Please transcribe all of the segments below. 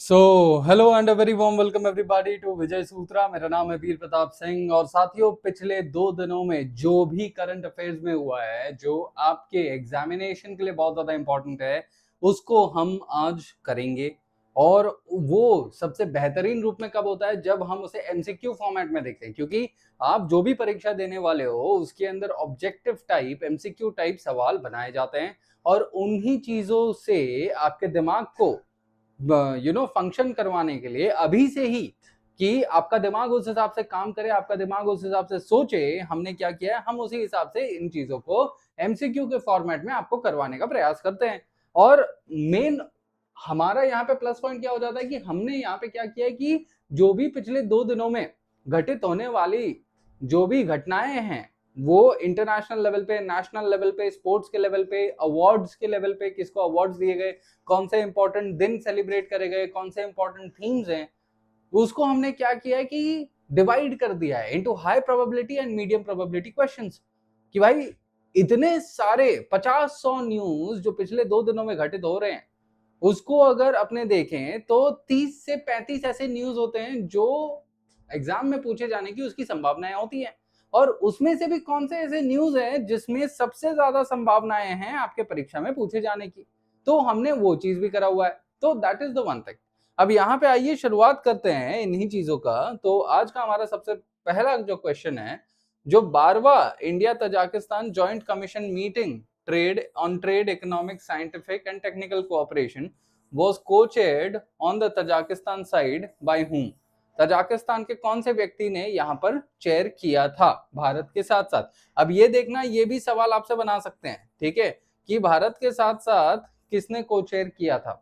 So hello and a very warm welcome everybody to Vijay Sutra. मेरा नाम है वीर प्रताप सिंह और साथियों, पिछले 2 दिनों में जो भी करंट अफेयर्स में हुआ है, जो आपके एग्जामिनेशन के लिए बहुत ज्यादा इंपॉर्टेंट है, उसको हम आज करेंगे। और वो सबसे बेहतरीन रूप में कब होता है? जब हम उसे एमसीक्यू फॉर्मेट में देखें, क्योंकि आप जो भी परीक्षा देने वाले हो उसके अंदर ऑब्जेक्टिव टाइप एमसीक्यू टाइप सवाल बनाए जाते हैं और उन्हीं चीजों से आपके दिमाग को फंक्शन करवाने के लिए अभी से ही, कि आपका दिमाग उस हिसाब से काम करे, आपका दिमाग उस हिसाब से सोचे, हमने क्या किया है, हम उसी हिसाब से इन चीजों को एमसीक्यू के फॉर्मेट में आपको करवाने का प्रयास करते हैं। और मेन हमारा यहाँ पे प्लस पॉइंट क्या हो जाता है कि हमने यहाँ पे क्या किया है कि जो भी पिछले 2 दिनों में घटित होने वाली जो भी घटनाएं हैं, वो इंटरनेशनल लेवल पे, नेशनल लेवल पे, स्पोर्ट्स के लेवल पे, अवार्ड्स के लेवल पे, किसको अवार्ड्स दिए गए, कौन से इंपॉर्टेंट दिन सेलिब्रेट करे गए, कौन से इंपॉर्टेंट थीम्स हैं, उसको हमने क्या किया है कि डिवाइड कर दिया है into high probability and medium probability questions. कि भाई इतने सारे 50-100 न्यूज जो पिछले 2 दिनों में घटित हो रहे हैं, उसको अगर अपने देखें तो 30 से 35 ऐसे न्यूज होते हैं जो एग्जाम में पूछे जाने की उसकी संभावनाएं होती हैं। और उसमें से भी कौन से ऐसे न्यूज हैं जिसमें सबसे ज्यादा संभावनाएं हैं आपके परीक्षा में पूछे जाने की, तो हमने वो चीज भी करा हुआ है। तो that is the one thing. अब यहाँ पे आइए शुरुआत करते हैं इन्हीं चीजों का। तो आज का हमारा सबसे पहला जो क्वेश्चन है, जो 12वां India Tajikistan joint commission meeting trade economic scientific and technical cooperation was co-chaired on the Tajikistan side by whom? Tajikistan के कौन से व्यक्ति ने यहाँ पर चेयर किया था भारत के साथ साथ? अब ये देखना, ये भी सवाल आपसे बना सकते हैं, ठीक है, कि भारत के साथ साथ किसने को चेयर किया था।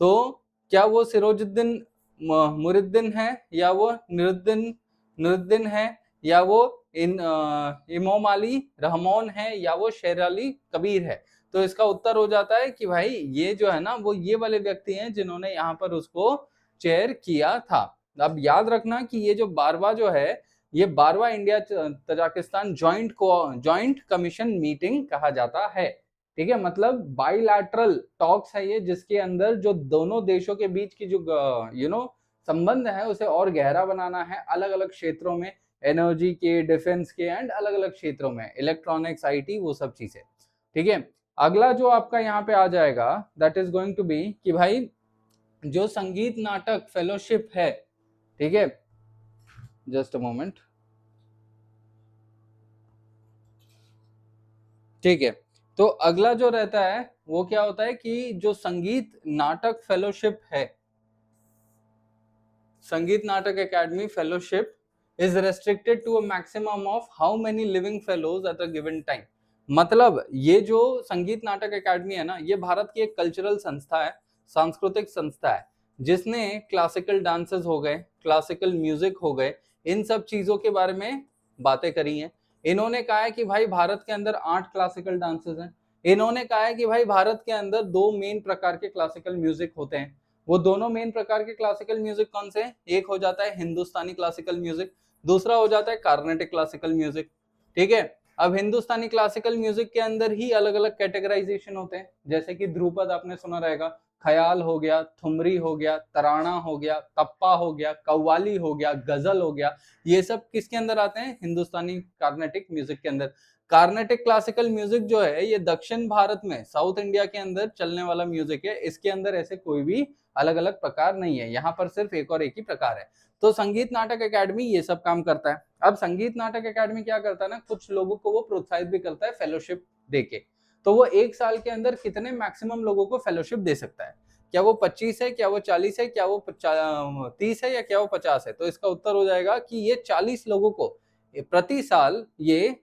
तो क्या वो सिरोजुद्दीन मुरुद्दीन है, या वो निरुद्दीन है, या वो इमाम अली रहमान है, या वो शेर अली कबीर है? तो इसका उत्तर हो जाता है कि भाई ये जो है ना, वो ये वाले व्यक्ति हैं जिन्होंने यहाँ पर उसको चेयर किया था। अब याद रखना कि ये जो 12वां जो है, ये 12वां India Tajikistan joint commission meeting कहा जाता है। ठीक है, मतलब बाइलैटरल टॉक्स है ये, जिसके अंदर जो दोनों देशों के बीच की जो संबंध है उसे और गहरा बनाना है, अलग अलग क्षेत्रों में, एनर्जी के, डिफेंस के एंड अलग अलग क्षेत्रों में, इलेक्ट्रॉनिक्स, आईटी, वो सब चीजें। ठीक है, अगला जो आपका यहाँ पे आ जाएगा, that is going to be कि भाई जो संगीत नाटक फेलोशिप है, ठीक है, जस्ट अ मोमेंट, ठीक है, तो अगला जो रहता है वो क्या होता है कि जो संगीत नाटक फेलोशिप है, Sangeet Natak academy fellowship is restricted to a maximum of how many living fellows at a given time. मतलब ये जो संगीत नाटक एकेडमी है ना, ये भारत की एक कल्चरल संस्था है, सांस्कृतिक संस्था है, जिसने क्लासिकल डांसेस हो गए, क्लासिकल म्यूजिक हो गए, इन सब चीजों के बारे में बातें करी हैं। इन्होंने कहा है कि भाई भारत के अंदर 8 क्लासिकल डांसेस हैं। इन्होंने कहा है कि भाई भारत के अंदर 2 मेन प्रकार के क्लासिकल म्यूजिक होते हैं। वो दोनों मेन प्रकार के क्लासिकल म्यूजिक कौन से? एक हो जाता है हिंदुस्तानी क्लासिकल म्यूजिक, दूसरा हो जाता है कार्नेटिक क्लासिकल म्यूजिक। ठीक है, अब हिंदुस्तानी क्लासिकल म्यूजिक के अंदर ही अलग अलग कैटेगराइजेशन होते हैं, जैसे कि ध्रुपद आपने सुना रहेगा, ख्याल हो गया, ठुमरी हो गया, तराना हो गया, तप्पा हो गया, कव्वाली हो गया, गजल हो गया। ये सब किसके अंदर आते हैं? हिंदुस्तानी कार्नेटिक म्यूजिक के अंदर। कार्नेटिक क्लासिकल म्यूजिक जो है, ये दक्षिण भारत में, साउथ इंडिया के अंदर चलने वाला म्यूजिक है। इसके अंदर ऐसे कोई भी अलग अलग प्रकार नहीं है, यहाँ पर सिर्फ एक और एक ही प्रकार है। तो संगीत नाटक एकेडमी ये सब काम करता है। अब संगीत नाटक एकेडमी क्या करता है ना, कुछ लोगों को वो प्रोत्साहित भी करता है फेलोशिप देके। तो वो एक साल के अंदर कितने मैक्सिमम लोगों को फेलोशिप दे सकता है? क्या वो 25 है, क्या वो 40 है, क्या वो 30 है, या क्या वो 50 है? तो इसका उत्तर हो जाएगा कि ये 40 लोगों को प्रति साल ये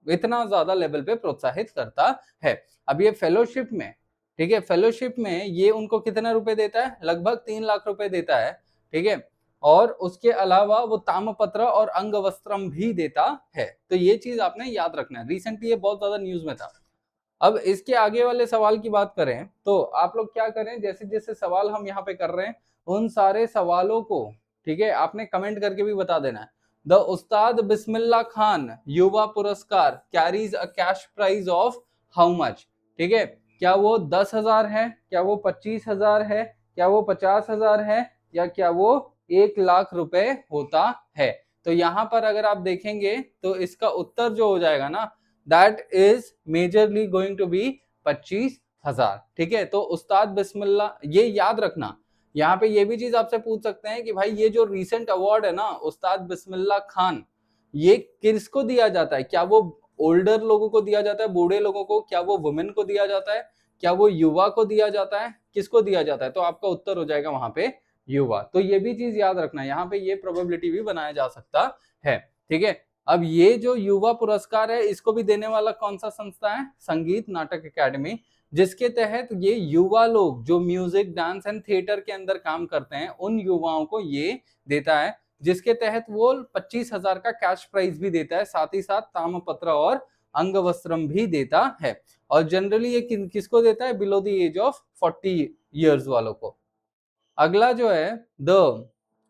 इतना ज्यादा लेवल पे प्रोत्साहित करता है। अब ये फेलोशिप में, ठीक है, फेलोशिप में ये उनको कितने रुपए देता है? लगभग 3 लाख रुपए देता है। ठीक है, और उसके अलावा वो तामपत्र और अंग वस्त्रम भी देता है। तो ये चीज आपने याद रखना है, रिसेंटली ये बहुत ज्यादा न्यूज में था। अब इसके आगे वाले सवाल की बात करें तो आप लोग क्या करें, जैसे जैसे सवाल हम यहाँ पे कर रहे हैं, उन सारे सवालों को, ठीक है, आपने कमेंट करके भी बता देना है। The Ustad Bismillah Khan Yuva Puraskar carries a cash prize of how much? ठीक है, क्या वो 10,000 है, क्या वो 25,000 है, क्या वो 50,000 है या क्या वो 1,00,000 रुपए होता है? तो यहाँ पर अगर आप देखेंगे तो इसका उत्तर जो हो जाएगा ना, that is majorly going to be 25,000। ठीक है, तो उस्ताद बिस्मिल्लाह, ये याद रखना। यहाँ पे ये भी चीज आपसे पूछ सकते हैं कि भाई ये जो रिसेंट अवार्ड है ना उस्ताद बिस्मिल्लाह खान, ये किसको दिया जाता है? क्या वो ओल्डर लोगों को दिया जाता है, बूढ़े लोगों को? क्या वो वुमेन को दिया जाता है? क्या वो युवा को दिया जाता है? किसको दिया जाता है? तो आपका उत्तर हो जाएगा वहां पे युवा। तो ये भी चीज याद रखना, यहाँ पे ये प्रोबेबिलिटी भी बनाया जा सकता है। ठीक है, अब ये जो युवा पुरस्कार है इसको भी देने वाला कौन सा संस्था है? संगीत नाटक अकेडमी, जिसके तहत ये युवा लोग जो म्यूजिक, डांस एंड थिएटर के अंदर काम करते हैं उन युवाओं को ये देता है, जिसके तहत वो 25,000 का कैश प्राइज भी देता है, साथ ही साथ ताम्रपत्र और अंग वस्त्रम भी देता है। और जनरली ये किसको देता है? Below the age of 40 years वालों को। अगला जो है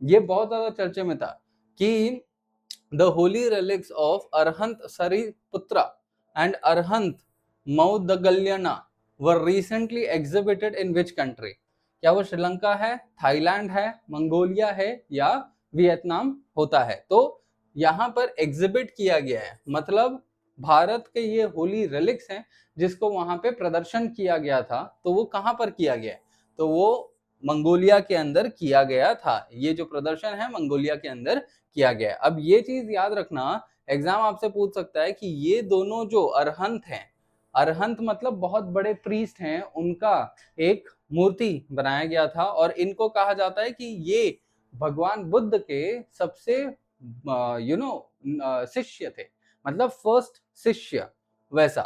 ये बहुत ज्यादा चर्चे में था कि the holy relics of Arahant Sariputra and Arahant Maudgalyana were recently exhibited in which country? क्या वो श्रीलंका है, थाईलैंड है, मंगोलिया है या वियतनाम होता है? तो यहाँ पर एग्जिबिट किया गया है, मतलब भारत के ये होली रिलिक्स हैं जिसको वहां पे प्रदर्शन किया गया था। तो वो कहां पर किया गया है? तो वो मंगोलिया के अंदर किया गया था। ये जो प्रदर्शन है मंगोलिया के अंदर किया गया है। अब ये चीज याद रखना, एग्जाम आपसे पूछ सकता है कि ये दोनों जो अरहंत हैं, अरहंत मतलब बहुत बड़े प्रीस्ट हैं, उनका एक मूर्ति बनाया गया था और इनको कहा जाता है कि ये भगवान बुद्ध के सबसे शिष्य थे, मतलब फर्स्ट शिष्य वैसा।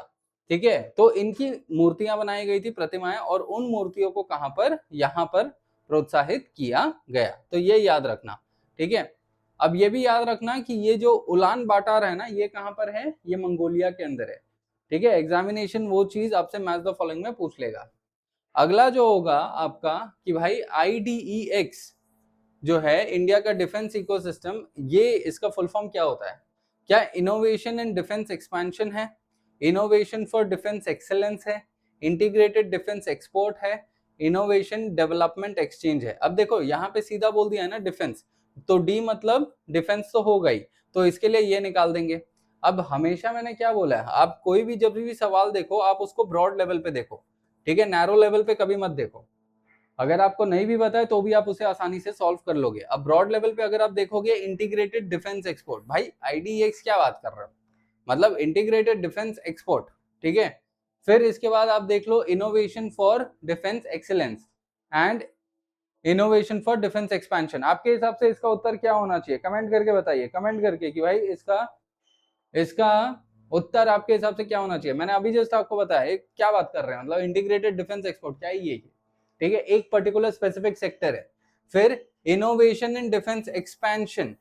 ठीक है, तो इनकी मूर्तियां बनाई गई थी, प्रतिमाएं, और उन मूर्तियों को कहां पर? यहां पर प्रोत्साहित किया गया। तो ये याद रखना। ठीक है, अब ये भी याद रखना कि ये जो उलान बाटार है ना, ये कहां पर है? ये मंगोलिया के अंदर है। ठीक है, एग्जामिनेशन वो चीज आपसे मैच द फॉलोइंग में पूछ लेगा। अगला जो होगा आपका कि भाई IDEX जो है इंडिया का डिफेंस इकोसिस्टम, ये इसका फुल फॉर्म क्या होता है? क्या इनोवेशन इन डिफेंस एक्सपेंशन है, इनोवेशन फॉर डिफेंस एक्सेलेंस है, इंटीग्रेटेड डिफेंस एक्सपोर्ट है, इनोवेशन डेवलपमेंट एक्सचेंज है? अब देखो यहाँ पे सीधा बोल दिया है ना डिफेंस, तो डी मतलब डिफेंस तो होगा ही, तो इसके लिए ये निकाल देंगे। अब हमेशा मैंने क्या बोला है, आप कोई भी जब भी सवाल देखो आप उसको ब्रॉड लेवल पे देखो। ठीक है, नैरो लेवल पे कभी मत देखो। अगर आपको नहीं भी पता है तो भी आप उसे आसानी से सॉल्व कर लोगे। अब ब्रॉड लेवल पे अगर आप देखोगे इंटीग्रेटेड डिफेंस एक्सपोर्ट, भाई IDEX क्या बात कर रहे हो, मतलब इंटीग्रेटेड डिफेंस एक्सपोर्ट। ठीक है, फिर इसके बाद आप देख लो innovation for defence excellence and innovation for defence expansion. आपके हिसाब से इसका उत्तर क्या होना चाहिए? कमेंट करके बताइए, कमेंट करके कि भाई इसका इसका उत्तर आपके हिसाब से क्या होना चाहिए। मैंने अभी जस्ट आपको बताया क्या बात कर रहे हैं, मतलब इंटीग्रेटेड डिफेंस एक्सपोर्ट क्या है ये? ठीक है, एक पर्टिकुलर स्पेसिफिक सेक्टर है। फिर इनोवेशन इन डिफेंस एक्सपेंशन,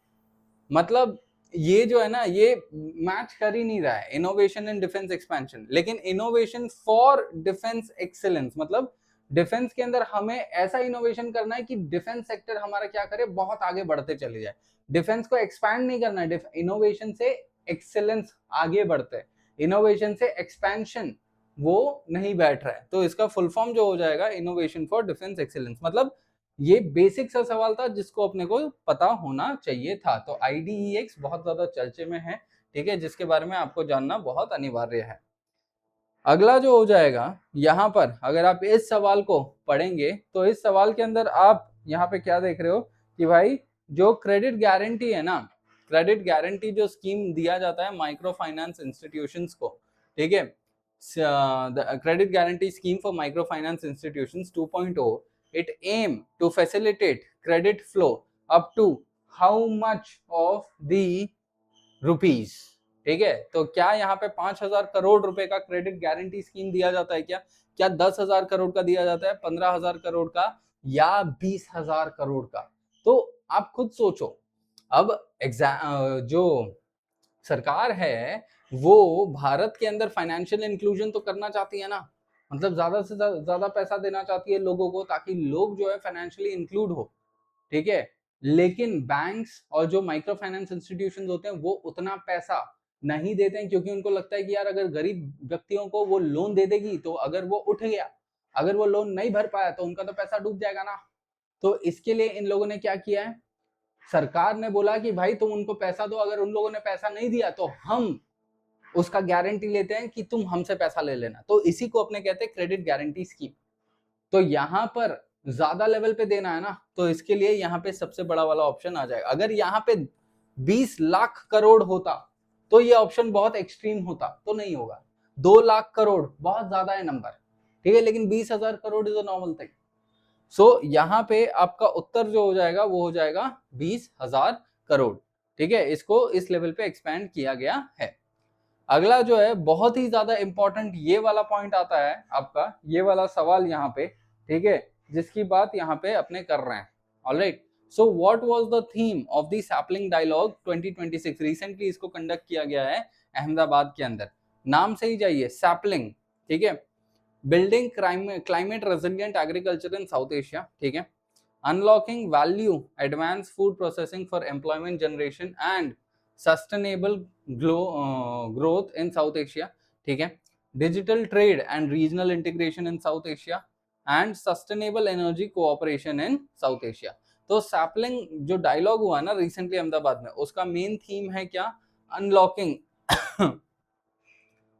मतलब ये जो है ना ये मैच कर ही नहीं रहा है इनोवेशन इन डिफेंस एक्सपेंशन। लेकिन इनोवेशन फॉर डिफेंस एक्सीलेंस मतलब डिफेंस के अंदर हमें ऐसा इनोवेशन करना है कि डिफेंस सेक्टर हमारा क्या करे, बहुत आगे बढ़ते चले जाए। डिफेंस को एक्सपैंड नहीं करना है, इनोवेशन से एक्सेलेंस आगे बढ़ते हैं, इनोवेशन से एक्सपेंशन वो नहीं बैठ रहा है। तो इसका फुल फॉर्म जो हो जाएगा इनोवेशन फॉर डिफेंस एक्सीलेंस। मतलब ये बेसिक सा सवाल था जिसको अपने को पता होना चाहिए था। तो IDEX बहुत ज्यादा चर्चे में है, ठीक है, जिसके बारे में आपको जानना बहुत अनिवार्य है। अगला जो हो जाएगा यहाँ पर, अगर आप इस सवाल को पढ़ेंगे तो इस सवाल के अंदर आप यहाँ पे क्या देख रहे हो कि भाई जो क्रेडिट गारंटी है ना, क्रेडिट गारंटी जो स्कीम दिया जाता है माइक्रो फाइनेंस इंस्टीट्यूशंस को, ठीक है, credit guarantee scheme for micro finance institutions 2.0, it aim to facilitate credit flow up to how much of the rupees? ठीक है, तो क्या यहाँ पे 5,000 करोड़ रुपए का क्रेडिट गारंटी स्कीम दिया जाता है? क्या 10,000 करोड़ का दिया जाता है, 15,000 करोड़ का, या 20,000 करोड़ का? तो आप खुद सोचो। अब जो सरकार है वो भारत के अंदर फाइनेंशियल इंक्लूजन तो करना चाहती है ना, मतलब ज्यादा से ज्यादा पैसा देना चाहती है लोगों को ताकि लोग जो है फाइनेंशियली इंक्लूड हो। ठीक है, लेकिन बैंक्स और जो माइक्रो फाइनेंस इंस्टीट्यूशंस होते हैं वो उतना पैसा नहीं देते हैं, क्योंकि उनको लगता है कि यार अगर गरीब व्यक्तियों को वो लोन दे देगी तो अगर वो उठ गया, अगर वो लोन नहीं भर पाया तो उनका तो पैसा डूब जाएगा ना। तो इसके लिए इन लोगों ने क्या किया है, सरकार ने बोला कि भाई तुम उनको पैसा दो, अगर उन लोगों ने पैसा नहीं दिया तो हम उसका गारंटी लेते हैं कि तुम हमसे पैसा ले लेना। तो इसी को अपने कहते हैं क्रेडिट गारंटी स्कीम। तो यहाँ पर ज्यादा लेवल पे देना है ना, तो इसके लिए यहाँ पे सबसे बड़ा वाला ऑप्शन आ जाएगा। अगर यहाँ पे 20 लाख करोड़ होता तो ये ऑप्शन बहुत एक्सट्रीम होता, तो नहीं होगा। 2 लाख करोड़ बहुत ज्यादा है नंबर, ठीक है, लेकिन 20,000 crore is a normal thing. So यहाँ पे आपका उत्तर जो हो जाएगा वो हो जाएगा 20,000 करोड़, ठीक है। इसको इस लेवल पे एक्सपैंड किया गया है। अगला जो है बहुत ही ज्यादा इंपॉर्टेंट ये वाला पॉइंट आता है आपका, ये वाला सवाल यहाँ पे, ठीक है, जिसकी बात यहाँ पे अपने कर रहे हैं। Alright, so what was the theme of the sapling dialogue 2026? Recently इसको कंडक्ट किया गया है अहमदाबाद के अंदर। नाम से ही जाइए, सैपलिंग, ठीक है। Building climate resilient agriculture in south Asia, ठीक है। Unlocking value advance food processing for employment generation and sustainable growth in south Asia, ठीक है। Digital trade and regional integration in south Asia and sustainable energy cooperation in south Asia. तो sapling जो dialogue हुआ ना recently Ahmedabad में, उसका main theme है क्या? Unlocking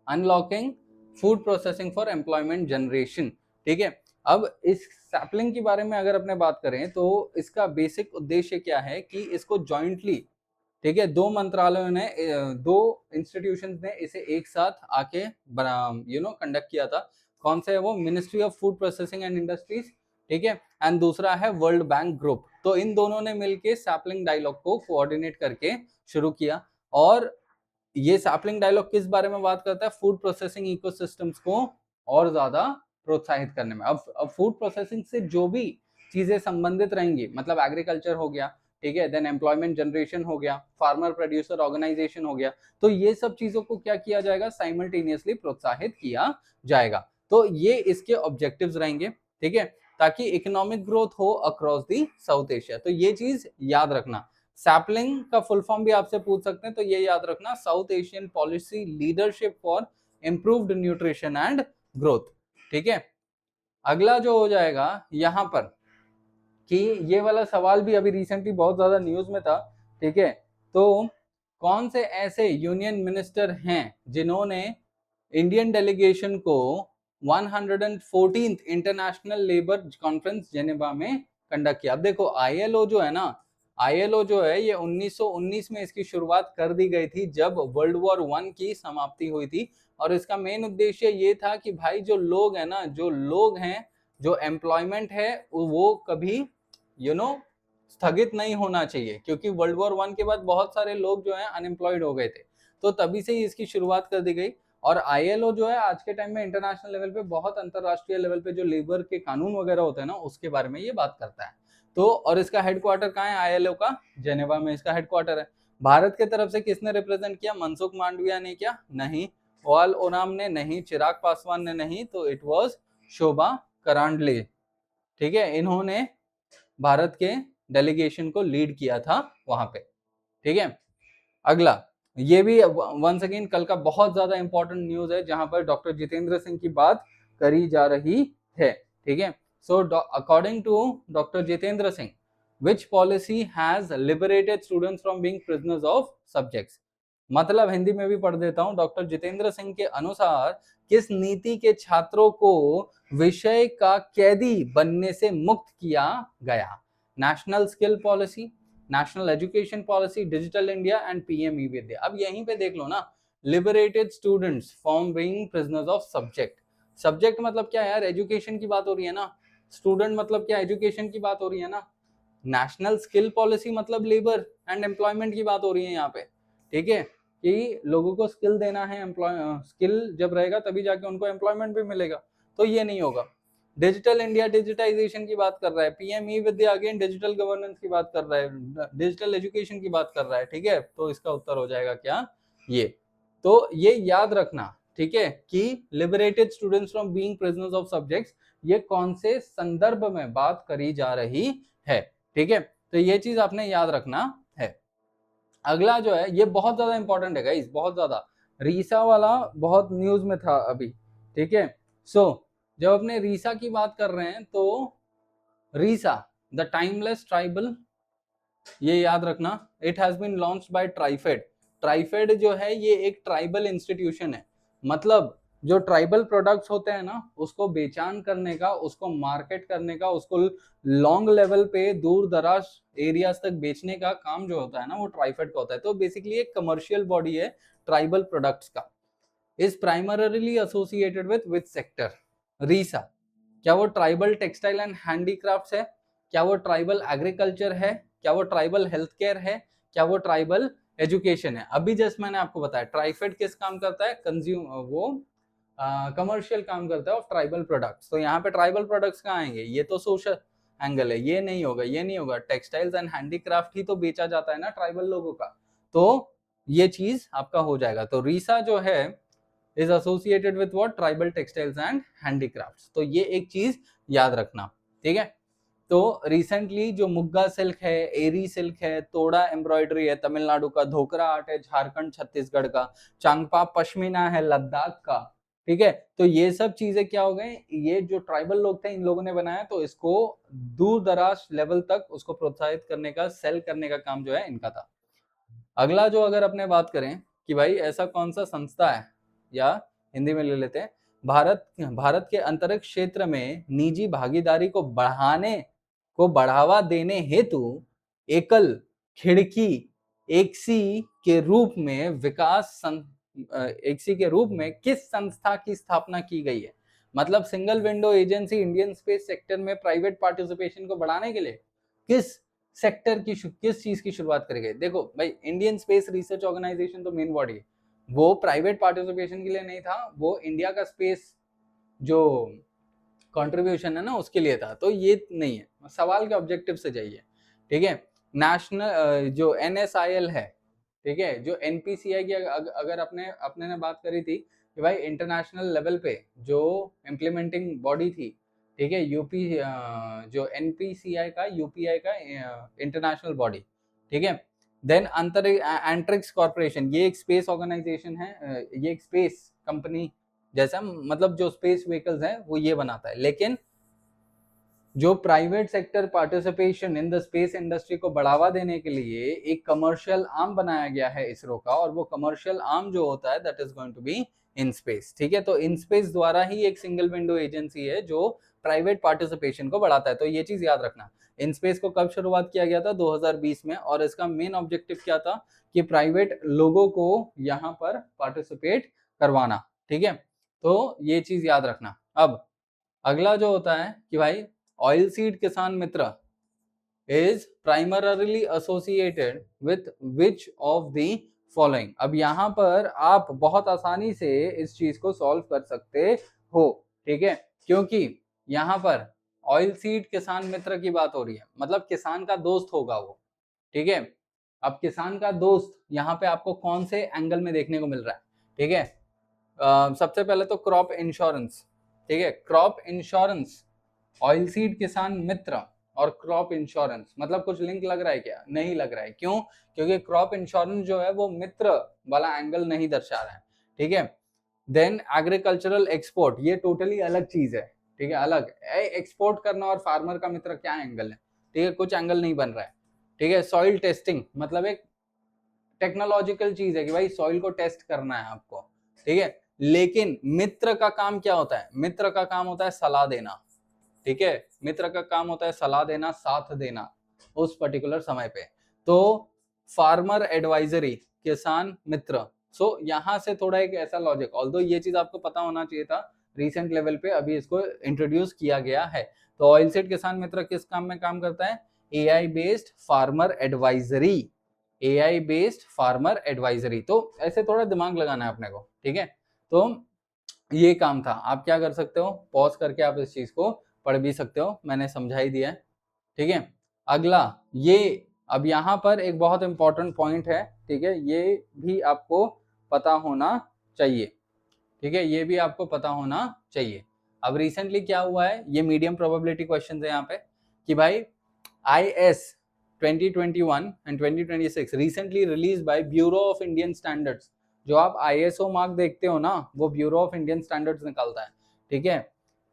unlocking food processing for employment generation, ठीक है। अब इस सैपलिंग के बारे में अगर अपने बात करें तो इसका बेसिक उद्देश्य क्या है कि इसको जॉइंटली, ठीक है, दो मंत्रालयों ने, दो इंस्टीट्यूशंस ने इसे एक साथ आके कंडक्ट किया था। कौन से है वो? Ministry of food processing and industries, ठीक है, एंड दूसरा है वर्ल्ड बैंक ग्रुप। तो इन दोनों ने मिलके सैपलिंग डायलॉग को कोऑर्डिनेट करके शुरू किया। और ये सैपलिंग डायलॉग किस बारे में बात करता है? फूड प्रोसेसिंग इकोसिस्टम्स को और ज्यादा प्रोत्साहित करने में। अब फूड प्रोसेसिंग से जो भी चीजें संबंधित रहेंगी, मतलब एग्रीकल्चर हो गया, ठीक है, देन एम्प्लॉयमेंट जनरेशन हो गया, फार्मर प्रोड्यूसर ऑर्गेनाइजेशन हो गया, तो ये सब चीजों को क्या किया जाएगा? साइमल्टेनियसली प्रोत्साहित किया जाएगा। तो ये इसके ऑब्जेक्टिव्स रहेंगे, ठीक है, ताकि इकोनॉमिक ग्रोथ हो अक्रॉस दी साउथ एशिया। तो ये चीज याद रखना। सैपलिंग का फुल फॉर्म भी आपसे पूछ सकते हैं, तो ये याद रखना, south Asian policy leadership for improved nutrition and growth, ठीक है। अगला जो हो जाएगा यहाँ पर कि ये वाला सवाल भी अभी रिसेंटली बहुत ज्यादा न्यूज में था, ठीक है। तो कौन से ऐसे यूनियन मिनिस्टर हैं जिन्होंने इंडियन डेलीगेशन को 114th international labour conference Geneva में कंडक्ट किया? अब देखो आईएलओ जो है ना, आईएलओ जो है ये 1919 में इसकी शुरुआत कर दी गई थी जब वर्ल्ड वॉर 1 की समाप्ति हुई थी। और इसका मेन उद्देश्य ये था कि भाई जो लोग हैं ना, जो लोग हैं, जो एम्प्लॉयमेंट है वो कभी स्थगित नहीं होना चाहिए, क्योंकि वर्ल्ड वॉर 1 के बाद बहुत सारे लोग जो हैं अनएम्प्लॉयड हो गए थे। तो तभी से ही इसकी शुरुआत कर दी गई। और आईएलओ जो है आज के टाइम में इंटरनेशनल लेवल पे, बहुत अंतरराष्ट्रीय लेवल पे जो लेबर के कानून वगैरह होते हैं ना, उसके बारे में ये बात करता है। तो और इसका हेडक्वार्टर कहाँ है? आईएलओ का जेनेवा में इसका हेडक्वार्टर है। भारत के तरफ से किसने रिप्रेजेंट किया? मनसुख मांडविया ने क्या? नहीं। वाल ओराम ने नहीं। चिराग पासवान ने नहीं। तो इट वाज शोभा करांडले, ठीक है, इन्होंने भारत के डेलीगेशन को लीड किया था वहां पे, ठीक है। अगला, ये भी वंस अगेन कल का बहुत ज्यादा इंपॉर्टेंट न्यूज है जहां पर डॉक्टर जितेंद्र सिंह की बात करी जा रही है, ठीक है। So according to doctor Jitendra Singh, which policy has liberated students from being prisoners of subjects? मतलब हिंदी में भी पढ़ देता हूं, डॉक्टर जितेंद्र सिंह के अनुसार किस नीति के छात्रों को विषय का कैदी बनने से मुक्त किया गया? National skill policy, national education policy, digital India and PM e Vidya. अब यहीं पे देख लो ना, liberated students from being prisoners of subject. Subject मतलब क्या यार? एजुकेशन की बात हो रही है ना। स्टूडेंट मतलब क्या? एजुकेशन की बात हो रही है ना। नेशनल स्किल पॉलिसी मतलब लेबर एंड एम्प्लॉयमेंट की बात हो रही है यहाँ पे, ठीक है, कि लोगों को स्किल देना है, स्किल जब रहेगा तभी जाके उनको एम्प्लॉयमेंट भी मिलेगा। तो ये नहीं होगा। डिजिटल इंडिया डिजिटाइजेशन की बात कर रहा है। पीएम ई विद्या अगेन डिजिटल गवर्नेंस की बात कर रहा है, डिजिटल एजुकेशन की बात कर रहा है, ठीक है। तो इसका उत्तर हो जाएगा क्या? ये। तो ये याद रखना, ठीक है, कि liberated students from being prisoners of subjects, ये कौन से संदर्भ में बात करी जा रही है, ठीक है। तो ये चीज आपने याद रखना है। अगला जो है ये बहुत ज्यादा इंपॉर्टेंट है गाइस, बहुत ज्यादा। रीसा वाला बहुत न्यूज में था अभी, ठीक है। सो जब अपने रीसा की बात कर रहे हैं तो रीसा द टाइमलेस ट्राइबल, ये याद रखना, it has been launched by TRIFED. TRIFED जो है ये एक ट्राइबल इंस्टीट्यूशन है, मतलब जो ट्राइबल प्रोडक्ट्स होते हैं ना उसको बेचान करने का, उसको मार्केट करने का, उसको लॉन्ग लेवल पे दूर दराज एरियाज तक बेचने का काम जो होता है ना वो ट्राइफेड का होता है। तो बेसिकली एक कमर्शियल बॉडी है ट्राइबल प्रोडक्ट्स का। Is primarily associated with sector. रीसा, क्या वो ट्राइबल टेक्सटाइल एंड हैंडीक्राफ्ट्स है, क्या वो ट्राइबल एग्रीकल्चर है, क्या वो ट्राइबल हेल्थ केयर है, क्या वो ट्राइबल एजुकेशन है? अभी जस्ट मैंने आपको बताया ट्राइफेड किस काम करता है, कंज्यूम वो कमर्शियल काम करता है ऑफ ट्राइबल प्रोडक्ट्स। तो यहाँ पे ट्राइबल प्रोडक्ट्स कहाँ आएंगे, ये तो सोशल एंगल है, ये नहीं होगा, ये नहीं होगा। टेक्सटाइल्स एंड हैंडीक्राफ्ट ही तो बेचा जाता है ना ट्राइबल लोगों का, तो ये चीज आपका हो जाएगा। तो रीसा जो है is associated with what, tribal textiles and handicrafts. तो ये एक चीज याद रखना, ठीक है। तो रिसेंटली जो मुग्गा सिल्क है, एरी सिल्क है, तोड़ा एम्ब्रॉयडरी है तमिलनाडु का, धोकरा आर्ट है झारखंड छत्तीसगढ़ का, चांगपा पश्मीना है लद्दाख का, ठीक है। तो ये सब चीजें क्या हो गए, ये जो ट्राइबल लोग थे इन लोगों ने बनाया, तो इसको दूर दराज लेवल तक उसको प्रोत्साहित करने का, सेल करने का काम जो है इनका था। अगला जो अगर अपने बात करें कि भाई ऐसा कौन सा संस्था है, या हिंदी में ले लेते हैं, भारत के अंतरिक्ष क्षेत्र में निजी भागीदारी को बढ़ावा देने हेतु एकल खिड़की एक्सी के रूप में एक्सी के रूप में किस संस्था की स्थापना की गई है? मतलब single window agency Indian space sector में प्राइवेट पार्टिसिपेशन को बढ़ाने के लिए किस सेक्टर की, किस चीज की शुरुआत करेंगे? देखो भाई, इंडियन स्पेस रिसर्च ऑर्गेनाइजेशन तो मेन बॉडी है, वो प्राइवेट पार्टिसिपेशन के लिए नहीं था, वो इंडिया का स्पेस जो कंट्रीब्यूशन है ना उसके लिए था। तो ये नहीं है, सवाल के ऑब्जेक्टिव से जाइए, ठीक है। नेशनल जो NSIL है, ठीक है, जो NPCI की अगर अपने अपने ने बात करी थी कि भाई इंटरनेशनल लेवल पे जो इम्प्लीमेंटिंग बॉडी थी, ठीक है, यूपी जो NPCI का, UPI का इंटरनेशनल बॉडी, ठीक है। देन एंट्रिक्स कॉर्पोरेशन, ये एक स्पेस ऑर्गेनाइजेशन है, ये एक स्पेस कंपनी जैसा, मतलब जो स्पेस व्हीकल्स हैं वो ये बनाता है। लेकिन जो private sector participation in the space industry को बढ़ावा देने के लिए एक कमर्शियल आर्म बनाया गया है इसरो का, और वो कमर्शियल आर्म जो होता है that is going to be in space, ठीक है। तो इन स्पेस द्वारा ही एक सिंगल विंडो एजेंसी है जो प्राइवेट पार्टिसिपेशन को बढ़ाता है। तो ये चीज याद रखना, इन स्पेस को कब शुरुआत किया गया था, 2020 में, और इसका मेन ऑब्जेक्टिव क्या था कि प्राइवेट लोगों को यहाँ पर पार्टिसिपेट करवाना, ठीक है। तो ये चीज याद रखना। अब अगला जो होता है कि भाई oil seed Kisan Mitra is primarily associated with which of the following. अब यहाँ पर आप बहुत आसानी से इस चीज को सॉल्व कर सकते हो, ठीक है, क्योंकि यहाँ पर ऑयल सीड किसान मित्र की बात हो रही है, मतलब किसान का दोस्त होगा वो, ठीक है। अब किसान का दोस्त यहाँ पे आपको कौन से एंगल में देखने को मिल रहा है, ठीक है। सबसे पहले तो क्रॉप इंश्योरेंस, ठीक है, crop insurance, oil seed Kisan मित्र और क्रॉप इंश्योरेंस, मतलब कुछ लिंक लग रहा है क्या? नहीं लग रहा है। क्यों? क्योंकि क्रॉप इंश्योरेंस जो है वो मित्र वाला एंगल नहीं दर्शा रहा है, ठीक है। देन एग्रीकल्चरल एक्सपोर्ट, ये टोटली अलग चीज है, ठीक है, अलग। एक्सपोर्ट करना और फार्मर का मित्र क्या एंगल है, ठीक है, कुछ एंगल नहीं बन रहा है, ठीक है। सॉइल टेस्टिंग, मतलब एक टेक्नोलॉजिकल चीज है कि भाई सॉइल को टेस्ट करना है आपको, ठीक है। लेकिन मित्र का काम क्या होता है? मित्र का काम होता है सलाह देना, ठीक है। मित्र का काम होता है सलाह देना, साथ देना उस पर्टिकुलर समय पे। तो फार्मर एडवाइजरी, किसान मित्र। सो यहां से थोड़ा एक ऐसा लॉजिक, ऑल्दो ये चीज आपको पता होना चाहिए था, रिसेंट लेवल पे अभी इसको इंट्रोड्यूस किया गया है। तो ऑयल सीड किसान मित्र किस काम में काम करता है? AI based farmer advisory, AI based farmer advisory. तो ऐसे थोड़ा दिमाग लगाना है अपने को, ठीक है। तो ये काम था। आप क्या कर सकते हो, पॉज करके आप इस चीज को पढ़ भी सकते हो, मैंने समझा ही दिया है, ठीक है। अगला ये, अब यहाँ पर एक बहुत इंपॉर्टेंट पॉइंट है, ठीक है, ये भी आपको पता होना चाहिए, ठीक है, ये भी आपको पता होना चाहिए। अब रिसेंटली क्या हुआ है, ये मीडियम प्रोबेबिलिटी क्वेश्चन है यहाँ पे कि भाई IS 2021 and 2026 recently release by bureau of Indian standards. जो आप ISO मार्क देखते हो ना, वो ब्यूरो ऑफ इंडियन स्टैंडर्ड्स निकालता है, ठीक है।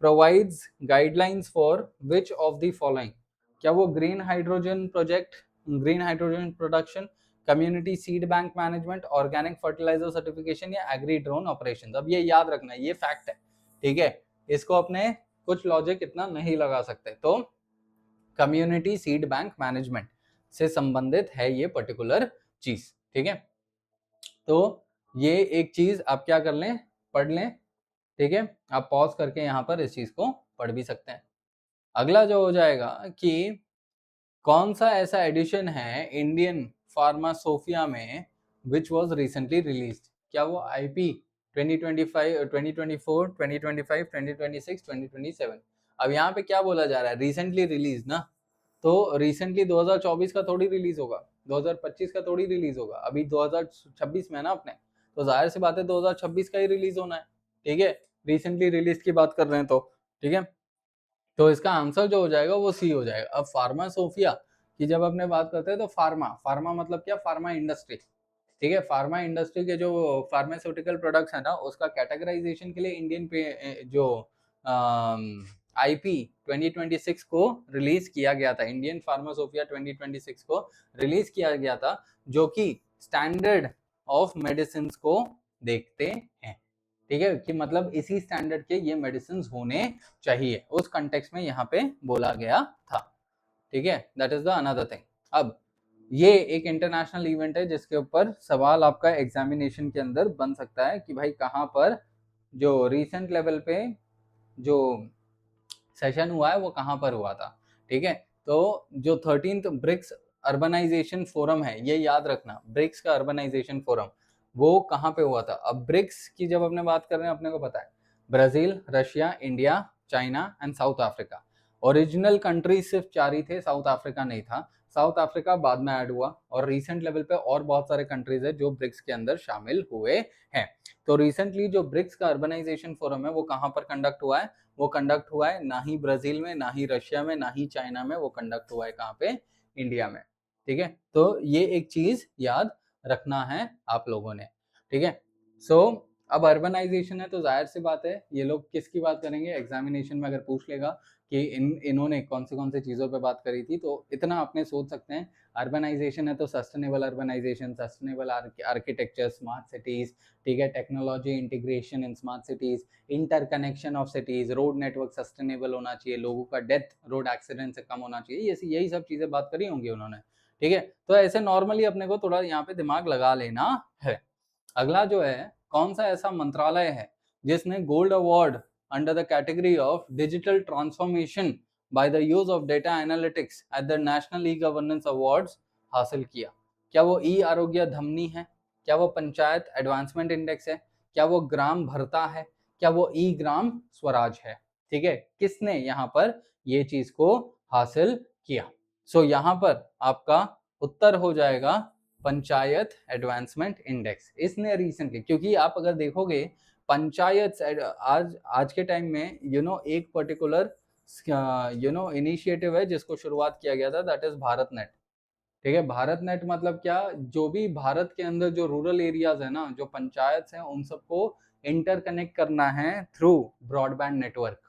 Provides guidelines for which of the following, क्या वो green hydrogen project, green hydrogen production, community seed bank management, organic fertiliser certification या एग्री ड्रोन ऑपरेशन। अब ये याद रखना, ये फैक्ट है, ठीक है, इसको अपने कुछ लॉजिक इतना नहीं लगा सकते। तो कम्युनिटी सीड बैंक मैनेजमेंट से संबंधित है ये पर्टिकुलर चीज, ठीक है। तो ये एक चीज आप क्या कर लें, पढ़ लें, ठीक है। आप पॉज करके यहाँ पर इस चीज को पढ़ भी सकते हैं। अगला जो हो जाएगा कि कौन सा ऐसा एडिशन है इंडियन फार्मासोफिया में विच वॉज रिसेंटली रिलीज्ड। क्या वो आईपी 2025, 2024, 2025, 2026, 2027। अब यहाँ पे क्या बोला जा रहा है, रिसेंटली रिलीज ना, तो रिसेंटली 2024 का थोड़ी रिलीज होगा, 2025 का थोड़ी रिलीज होगा, अभी 2026 में है ना अपने, तो जाहिर सी बात है 2026 का ही रिलीज होना है, ठीक है, रिसेंटली रिलीज की बात कर रहे हैं तो, ठीक है। तो इसका आंसर जो हो जाएगा वो सी हो जाएगा। अब फार्मासोफिया की जब अपने बात करते हैं तो फार्मा, फार्मा मतलब क्या, फार्मा इंडस्ट्री, ठीक है, फार्मा इंडस्ट्री के जो फार्मास्यूटिकल प्रोडक्ट्स है ना, उसका कैटेगराइजेशन के लिए इंडियन पे जो आईपी 2026 को रिलीज किया गया था, इंडियन फार्मासोफिया 2026 को रिलीज किया गया था, जो कि स्टैंडर्ड ऑफ मेडिसिन को देखते हैं, ठीक है, कि मतलब इसी स्टैंडर्ड के ये मेडिसिन होने चाहिए, उस कंटेक्स्ट में यहाँ पे बोला गया था, ठीक है, that is the another thing. अब ये एक इंटरनेशनल इवेंट है जिसके ऊपर सवाल आपका एग्जामिनेशन के अंदर बन सकता है कि भाई कहाँ पर जो रिसेंट लेवल पे जो सेशन हुआ है वो कहाँ पर हुआ था, ठीक है। तो जो 13th ब्रिक्स अर्बनाइजेशन फोरम है, ये याद रखना, ब्रिक्स का अर्बनाइजेशन फोरम वो कहाँ पे हुआ था। अब ब्रिक्स की जब अपने बात कर रहे हैं, अपने को पता है Brazil, Russia, India, China and south Africa. Original country सिर्फ 4 ही थे, साउथ अफ्रीका नहीं था, साउथ अफ्रीका बाद में ऐड हुआ, और रिसेंट लेवल पे और बहुत सारे कंट्रीज है जो ब्रिक्स के अंदर शामिल हुए हैं। तो रिसेंटली जो ब्रिक्स का अर्बनाइजेशन फोरम है वो कहाँ पर कंडक्ट हुआ है, वो कंडक्ट हुआ है ना ही ब्राजील में, ना ही रशिया में, ना ही चाइना में, वो कंडक्ट हुआ है कहाँ पे, इंडिया में, ठीक है। तो ये एक चीज याद रखना है आप लोगों ने, ठीक है। सो अब अर्बनाइजेशन है तो जाहिर सी बात है ये लोग किसकी बात करेंगे, एग्जामिनेशन में अगर पूछ लेगा कि इन्होंने कौन से चीज़ों पे बात करी थी, तो इतना अपने सोच सकते हैं, अर्बनाइजेशन है तो sustainable urbanisation, sustainable architecture, smart cities, ठीक है, technology integration in smart cities, interconnection of cities, road network sustainable होना चाहिए, लोगों का डेथ रोड एक्सीडेंट से कम होना चाहिए, यही सब चीजें बात करी होंगी उन्होंने, ठीक है। तो ऐसे नॉर्मली अपने को थोड़ा यहाँ पे दिमाग लगा लेना है। अगला जो है, कौन सा ऐसा मंत्रालय है जिसने gold award under the category of digital transformation by the use of data analytics at the national e governance awards हासिल किया। क्या वो ई आरोग्य धमनी है, क्या वो पंचायत एडवांसमेंट इंडेक्स है, क्या वो ग्राम भरता है, क्या वो ई ग्राम स्वराज है, ठीक है, किसने यहाँ पर ये चीज को हासिल किया। सो यहाँ पर आपका उत्तर हो जाएगा पंचायत एडवांसमेंट इंडेक्स। इसने रिसेंटली, क्योंकि आप अगर देखोगे पंचायत आज के टाइम में एक पर्टिकुलर इनिशिएटिव है जिसको शुरुआत किया गया था, दैट इज भारत नेट, ठीक है। भारत नेट मतलब क्या, जो भी भारत के अंदर जो रूरल एरियाज है ना, जो पंचायत हैं, उन सबको इंटरकनेक्ट करना है थ्रू ब्रॉडबैंड नेटवर्क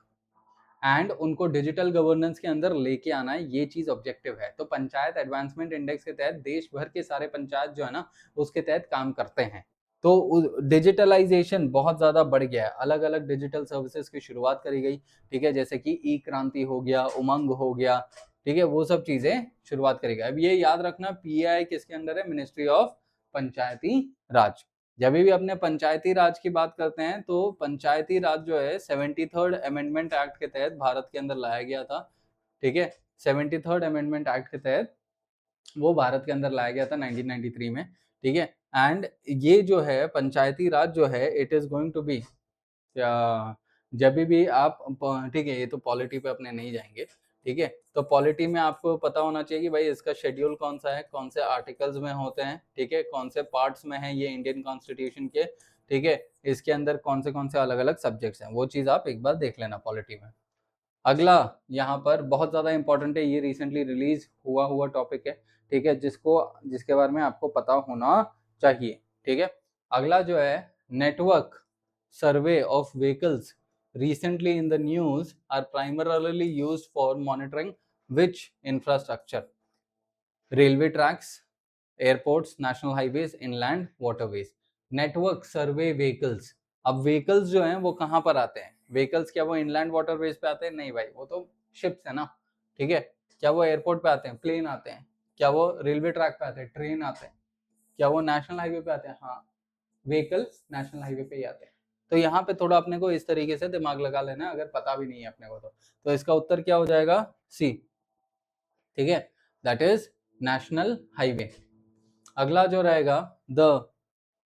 एंड उनको डिजिटल गवर्नेंस के अंदर लेके आना है, ये चीज ऑब्जेक्टिव है। तो पंचायत एडवांसमेंट इंडेक्स के तहत देश भर के सारे पंचायत जो है ना उसके तहत काम करते हैं। तो डिजिटलाइजेशन बहुत ज्यादा बढ़ गया है, अलग अलग डिजिटल सर्विसेज की शुरुआत करी गई, ठीक है, जैसे कि ई क्रांति हो गया, उमंग हो गया, ठीक है, वो सब चीजें शुरुआत करी गई। अब ये याद रखना, पीआई किसके अंदर है, मिनिस्ट्री ऑफ पंचायती राज। जब भी अपने पंचायती राज की बात करते हैं तो पंचायती राज जो है 73rd अमेंडमेंट एक्ट के तहत भारत के अंदर लाया गया था, ठीक है, 73rd अमेंडमेंट एक्ट के तहत वो भारत के अंदर लाया गया था 1993 में, ठीक है। एंड ये जो है पंचायती राज जो है, it is going to be, जब भी आप, ठीक है, ये तो पॉलिटी पे अपने नहीं जाएंगे, ठीक है, तो पॉलिटी में आपको पता होना चाहिए कि भाई इसका शेड्यूल कौन सा है, कौन से आर्टिकल्स में होते हैं, ठीक है, कौन से पार्ट्स में है ये इंडियन कॉन्स्टिट्यूशन के, ठीक है, इसके अंदर कौन से अलग अलग सब्जेक्ट्स हैं, वो चीज आप एक बार देख लेना पॉलिटी में। अगला यहाँ पर बहुत ज़्यादा इंपॉर्टेंट है, ये रिसेंटली रिलीज हुआ टॉपिक है, ठीक है, जिसके बारे में आपको पता होना चाहिए, ठीक है। अगला जो है, network survey of vehicles recently in the news are primarily used for monitoring which infrastructure? Railway tracks, airports, national highways, inland waterways. Network survey vehicles. अब व्हीकल्स जो हैं वो कहाँ पर आते हैं? व्हीकल्स क्या वो इनलैंड वाटरवेज पे आते हैं? नहीं भाई, वो तो शिप्स है ना, ठीक है। क्या वो एयरपोर्ट पे आते हैं? प्लेन आते हैं। क्या वो रेलवे ट्रैक पे आते हैं? ट्रेन आते हैं। क्या वो नेशनल हाईवे पे आते हैं? हाँ, व्हीकल्स नेशनल हाईवे पे ही आते हैं। तो यहाँ पे थोड़ा अपने को इस तरीके से दिमाग लगा लेना है, अगर पता भी नहीं है अपने को तो इसका उत्तर क्या हो जाएगा? सी, ठीक है, दैट इज नेशनल हाईवे। अगला जो रहेगा द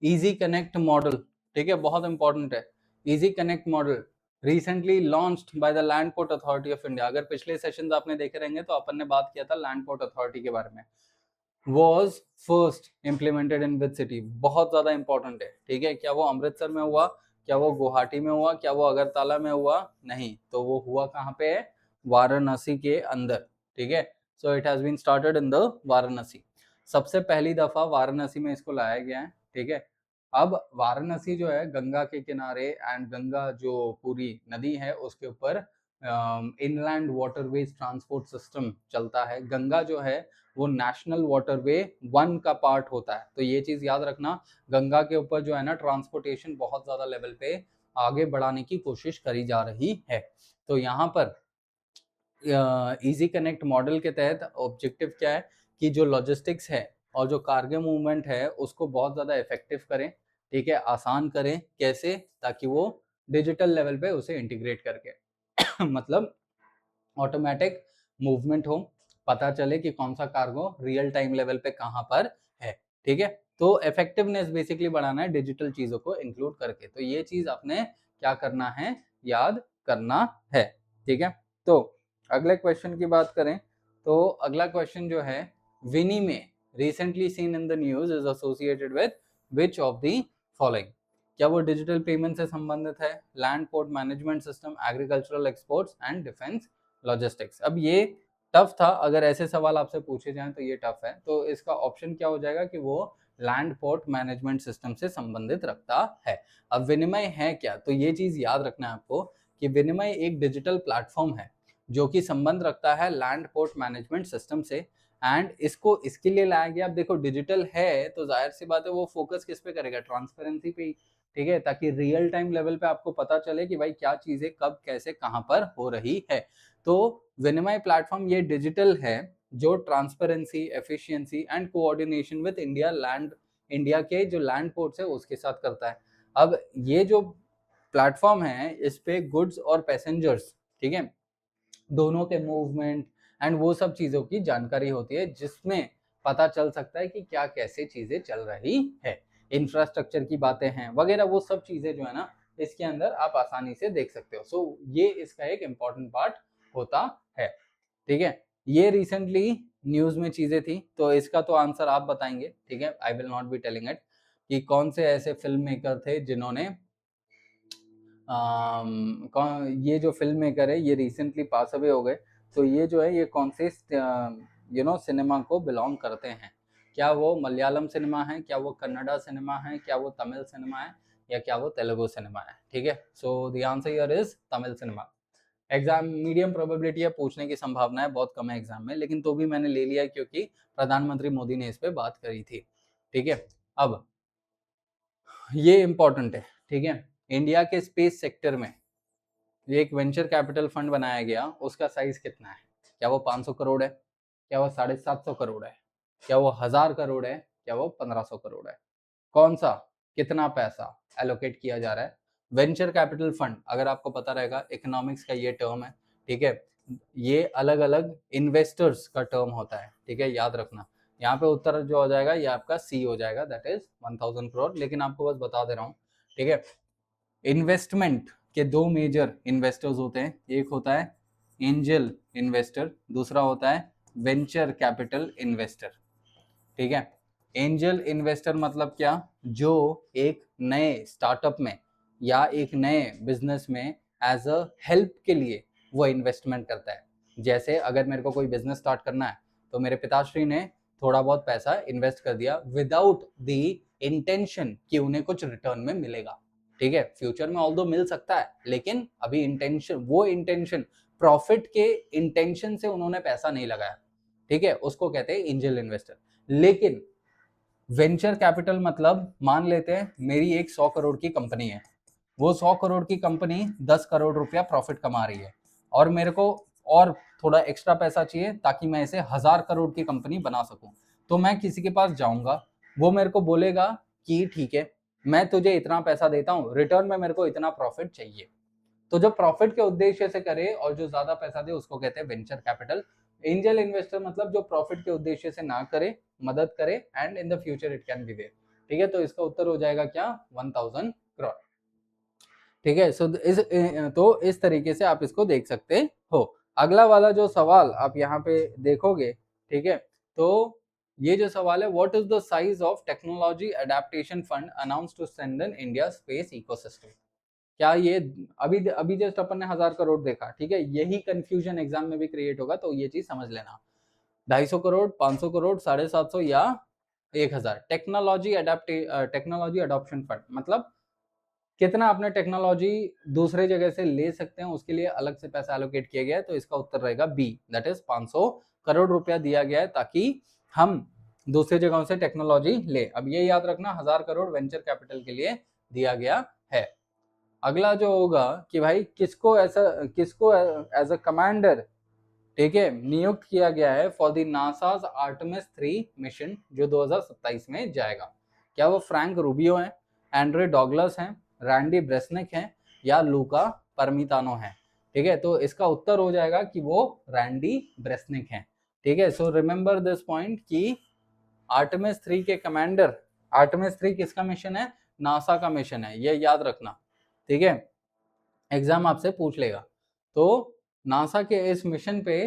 इजी कनेक्ट मॉडल, ठीक है, बहुत इंपॉर्टेंट है। Easy connect model recently launched by the land port authority of India. अगर पिछले सेशंस आपने देखे रहेंगे तो अपन ने बात किया था लैंड पोर्ट अथॉरिटी के बारे में। was first implemented in which city? बहुत ज्यादा इंपॉर्टेंट है, ठीक है। क्या वो अमृतसर में हुआ? क्या वो गुवाहाटी में हुआ? क्या वो अगरतला में हुआ? नहीं, तो वो हुआ कहाँ पे है? वाराणसी के अंदर, ठीक है। So it has been started in the Varanasi. सबसे पहली दफा वाराणसी में इसको लाया गया है, ठीक है। अब वाराणसी जो है गंगा के किनारे, एंड गंगा जो पूरी नदी है उसके ऊपर इनलैंड वाटरवेज ट्रांसपोर्ट सिस्टम चलता है। गंगा जो है वो नेशनल वाटरवे 1 का पार्ट होता है, तो ये चीज याद रखना। गंगा के ऊपर जो है ना ट्रांसपोर्टेशन बहुत ज्यादा लेवल पे आगे बढ़ाने की कोशिश करी जा रही है। तो यहाँ पर इजी कनेक्ट मॉडल के तहत ऑब्जेक्टिव क्या है कि जो लॉजिस्टिक्स है और जो कार्गो मूवमेंट है उसको बहुत ज़्यादा इफेक्टिव करें, ठीक है, आसान करें। कैसे? ताकि वो डिजिटल लेवल पे उसे इंटीग्रेट करके मतलब ऑटोमेटिक मूवमेंट हो, पता चले कि कौन सा कार्गो रियल टाइम लेवल पे कहाँ पर है, ठीक है। तो इफेक्टिवनेस बेसिकली बढ़ाना है डिजिटल चीज़ों को इंक्लूड करके। तो ये चीज़ आपने क्या करना है? याद करना है, ठीक है। तो अगले क्वेश्चन की बात करें तो अगला क्वेश्चन जो है, विनिमय recently seen in the news is associated with which of the following? क्या वो डिजिटल पेमेंट से संबंधित है? Land port management system, agricultural exports and defence logistics. अब ये टफ था, अगर ऐसे सवाल आपसे पूछे जाएं तो ये टफ है। तो इसका ऑप्शन क्या हो जाएगा कि वो लैंड पोर्ट मैनेजमेंट सिस्टम से संबंधित रखता है। अब विनिमय है क्या? तो ये चीज याद रखना है आपको कि विनिमय एक डिजिटल प्लेटफॉर्म है जो कि संबंध रखता है लैंड पोर्ट मैनेजमेंट सिस्टम से, एंड इसको इसके लिए लाया गया। अब देखो डिजिटल है तो जाहिर सी बात है वो फोकस किस पे करेगा? ट्रांसपेरेंसी पे, ठीक है, ताकि रियल टाइम लेवल पे आपको पता चले कि भाई क्या चीजें कब कैसे कहां पर हो रही है। तो विनिमय प्लेटफॉर्म ये डिजिटल है जो transparency, efficiency and coordination with India के जो लैंड पोर्ट्स है उसके साथ करता है। अब ये जो प्लेटफॉर्म है इस पे गुड्स और पैसेंजर्स, ठीक है, दोनों के मूवमेंट एंड वो सब चीजों की जानकारी होती है, जिसमें पता चल सकता है कि क्या कैसे चीजें चल रही है। इंफ्रास्ट्रक्चर की बातें हैं वगैरह, वो सब चीजें जो है ना इसके अंदर आप आसानी से देख सकते हो। सो ये इसका एक इम्पॉर्टेंट पार्ट होता है, ठीक है। ये रिसेंटली न्यूज में चीजें थी, तो इसका तो आंसर आप बताएंगे, ठीक है। I will not be telling it कि कौन से ऐसे फिल्म मेकर थे जिन्होंने ये जो फिल्म मेकर है ये रिसेंटली पास अवे हो गए। तो ये जो है ये कौन से सिनेमा को बिलोंग करते हैं? क्या वो मलयालम सिनेमा है? क्या वो कन्नड़ा सिनेमा है? क्या वो तमिल सिनेमा है? या क्या वो तेलुगु सिनेमा है? ठीक है, so the answer here is Tamil cinema. Exam medium probability है, पूछने की संभावना है बहुत कम है एग्जाम में, लेकिन तो भी मैंने ले लिया क्योंकि प्रधानमंत्री मोदी ने इस पे बात करी थी, ठीक है। अब ये इंपॉर्टेंट है, ठीक है। इंडिया के स्पेस सेक्टर में ये एक वेंचर कैपिटल फंड बनाया गया, उसका साइज कितना है? क्या वो 500 करोड़ है? क्या वो 750 करोड़ है? क्या वो 1000 करोड़ है? क्या वो 1500 करोड़ है? कौन सा, कितना पैसा एलोकेट किया जा रहा है? वेंचर कैपिटल फंड, अगर आपको पता रहेगा इकोनॉमिक्स का ये टर्म है, ठीक है, ये अलग अलग इन्वेस्टर्स का टर्म होता है, ठीक है, याद रखना। यहाँ पे उत्तर जो हो जाएगा ये आपका सी हो जाएगा, दैट इज 1000 करोड़। लेकिन आपको बस बता दे रहा हूँ, ठीक है। इन्वेस्टमेंट के दो मेजर इन्वेस्टर्स होते हैं, एक होता है एंजल इन्वेस्टर, दूसरा होता है वेंचर कैपिटल इन्वेस्टर, ठीक है। एंजल इन्वेस्टर मतलब क्या? जो एक नए स्टार्टअप में या एक नए बिजनेस में एज अ हेल्प के लिए वो इन्वेस्टमेंट करता है। जैसे अगर मेरे को कोई बिजनेस स्टार्ट करना है तो मेरे पिताश्री ने थोड़ा बहुत पैसा इन्वेस्ट कर दिया विदाउट द इंटेंशन कि उन्हें कुछ रिटर्न में मिलेगा, ठीक है। फ्यूचर में ऑल्दो मिल सकता है, लेकिन अभी इंटेंशन, वो इंटेंशन प्रॉफिट के इंटेंशन से उन्होंने पैसा नहीं लगाया, ठीक है, उसको कहते हैं एंजल इन्वेस्टर। लेकिन वेंचर कैपिटल मतलब मान लेते हैं मेरी एक 100 करोड़ की कंपनी है, वो 100 करोड़ की कंपनी 10 करोड़ रुपया प्रॉफिट कमा रही है और मेरे को और थोड़ा एक्स्ट्रा पैसा चाहिए ताकि मैं इसे 1000 करोड़ की कंपनी बना सकूं। तो मैं किसी के पास जाऊंगा, वो मेरे को बोलेगा कि ठीक है मैं तुझे इतना पैसा देता हूं, रिटर्न में मेरे को इतना प्रॉफिट चाहिए। तो जो प्रॉफिट के उद्देश्य से करे और जो ज्यादा पैसा दे उसको कहते हैं वेंचर कैपिटल। एंजल इन्वेस्टर मतलब जो प्रॉफिट के उद्देश्य से ना करे, मदद करे and in the future it can be there. ठीक है, तो इसका उत्तर हो जाएगा क्या, 1000 करोड़। ठीक है, सो इस तरीके से आप इसको देख सकते हो। अगला वाला जो सवाल आप यहाँ पे देखोगे, ठीक है, तो ये जो सवाल है, what is the size of technology adaptation fund announce to strengthen India space ecosystem. क्या ये अभी अभी जस्ट अपन ने 1000 करोड़ देखा, ठीक है, यही कंफ्यूजन एग्जाम में भी क्रिएट होगा, तो ये चीज समझ लेना। 250 करोड़, 500 करोड़, 750 या 1000। टेक्नोलॉजी अडॉप्शन फंड मतलब कितना अपने टेक्नोलॉजी दूसरे जगह से ले सकते हैं, उसके लिए अलग से पैसा एलोकेट किया गया है। तो इसका उत्तर रहेगा बी, दैट इज 500 करोड़ रुपया दिया गया है ताकि हम दूसरी जगहों से टेक्नोलॉजी ले। अब ये याद रखना 1000 करोड़ वेंचर कैपिटल के लिए दिया गया है। अगला जो होगा कि भाई किसको एज अ कमांडर, ठीक है, नियुक्त किया गया है for the NASA's Artemis 3 mission जो 2027 में जाएगा। क्या वो फ्रैंक रूबियो हैं, एंड्रे डॉगलस हैं, रैंडी ब्रेसनिक हैं या लूका परमितानो हैं। ठीक है, तो इसका उत्तर हो जाएगा कि वो रैंडी ब्रेसनिक हैं। ठीक है, सो रिमेंबर दिस पॉइंट कि आर्टेमिस 3 के कमांडर, आर्टेमिस 3 किसका मिशन है, नासा का मिशन है, ये याद रखना। ठीक है, एग्जाम आपसे पूछ लेगा। तो नासा के इस मिशन पे